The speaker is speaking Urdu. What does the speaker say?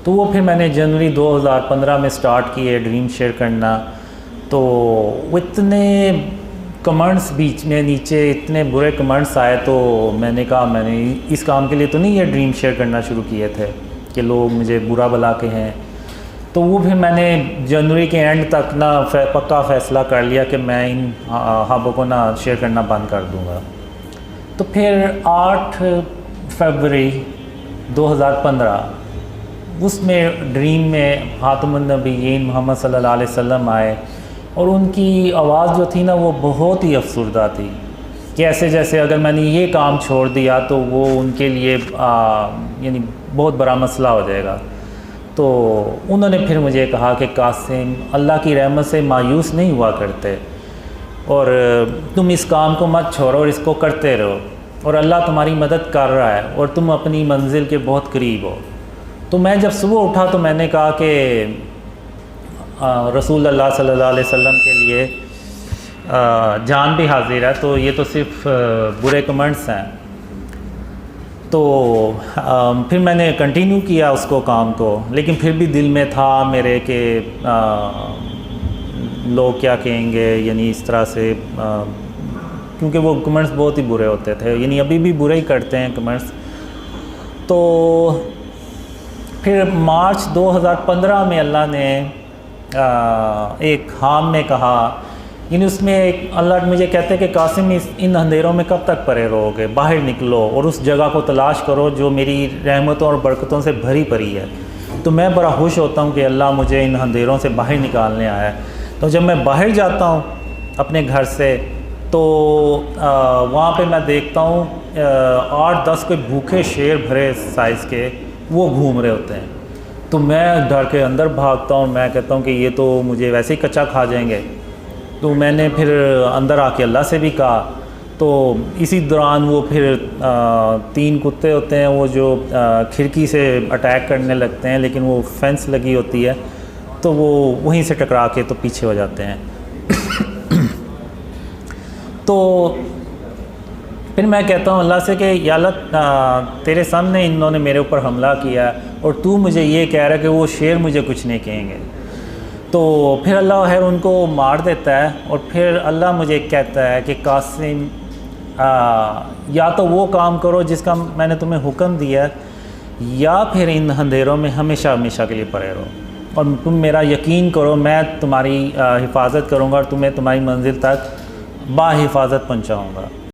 تو وہ پھر میں نے جنوری 2015 میں سٹارٹ کیے ڈریم شیئر کرنا. تو وہ اتنے کمنٹس بیچ میں نیچے اتنے برے کمنٹس آئے, تو میں نے کہا میں نے اس کام کے لیے تو نہیں یہ ڈریم شیئر کرنا شروع کیے تھے کہ لوگ مجھے برا بلا کے ہیں. تو وہ پھر میں نے جنوری کے اینڈ تک نا پکا فیصلہ کر لیا کہ میں ان ہبوں کو نا شیئر کرنا بند کر دوں گا. تو پھر 8 فروری 2015 اس میں ڈریم میں خاتم النبیین محمد صلی اللہ علیہ وسلم آئے, اور ان کی آواز جو تھی نا وہ بہت ہی افسردہ تھی کہ ایسے جیسے اگر میں نے یہ کام چھوڑ دیا تو وہ ان کے لیے یعنی بہت بڑا مسئلہ ہو جائے گا. تو انہوں نے پھر مجھے کہا کہ قاسم, اللہ کی رحمت سے مایوس نہیں ہوا کرتے, اور تم اس کام کو مت چھوڑو اور اس کو کرتے رہو, اور اللہ تمہاری مدد کر رہا ہے اور تم اپنی منزل کے بہت قریب ہو. تو میں جب صبح اٹھا تو میں نے کہا کہ رسول اللہ صلی اللہ علیہ وسلم کے لیے جان بھی حاضر ہے, تو یہ تو صرف برے کمنٹس ہیں. تو پھر میں نے کنٹینیو کیا اس کو کام کو, لیکن پھر بھی دل میں تھا میرے کہ لوگ کیا کہیں گے, یعنی اس طرح سے, کیونکہ وہ کمنٹس بہت ہی برے ہوتے تھے, یعنی ابھی بھی برے ہی کرتے ہیں کمنٹس. تو پھر مارچ 2015 میں اللہ نے ایک خام میں کہا, یعنی اس میں ایک اللہ مجھے کہتے کہ قاسم ان اندھیروں میں کب تک پڑے رہو گے, باہر نکلو اور اس جگہ کو تلاش کرو جو میری رحمتوں اور برکتوں سے بھری پڑی ہے. تو میں بڑا خوش ہوتا ہوں کہ اللہ مجھے ان اندھیروں سے باہر نکالنے آیا ہے. تو جب میں باہر جاتا ہوں اپنے گھر سے, تو وہاں پہ میں دیکھتا ہوں 8-10 کوئی بھوکے شیر بھرے سائز کے وہ گھوم رہے ہوتے ہیں. تو میں ڈر کے اندر بھاگتا ہوں, میں کہتا ہوں کہ یہ تو مجھے ویسے ہی کچا کھا جائیں گے. تو میں نے پھر اندر آ کے اللہ سے بھی کہا. تو اسی دوران وہ پھر 3 کتے ہوتے ہیں وہ جو کھڑکی سے اٹیک کرنے لگتے ہیں, لیکن وہ فینس لگی ہوتی ہے تو وہ وہیں سے ٹکرا کے تو پیچھے ہو جاتے ہیں. تو پھر میں کہتا ہوں اللہ سے کہ یا اللہ تیرے سامنے انہوں نے میرے اوپر حملہ کیا اور تو مجھے یہ کہہ رہا ہے کہ وہ شیر مجھے کچھ نہیں کہیں گے. تو پھر اللہ خیر ان کو مار دیتا ہے, اور پھر اللہ مجھے کہتا ہے کہ قاسم یا تو وہ کام کرو جس کا میں نے تمہیں حکم دیا ہے, یا پھر ان اندھیروں میں ہمیشہ ہمیشہ کے لیے پڑے رہو, اور تم میرا یقین کرو میں تمہاری حفاظت کروں گا اور تمہیں تمہاری منزل تک با حفاظت پہنچاؤں گا.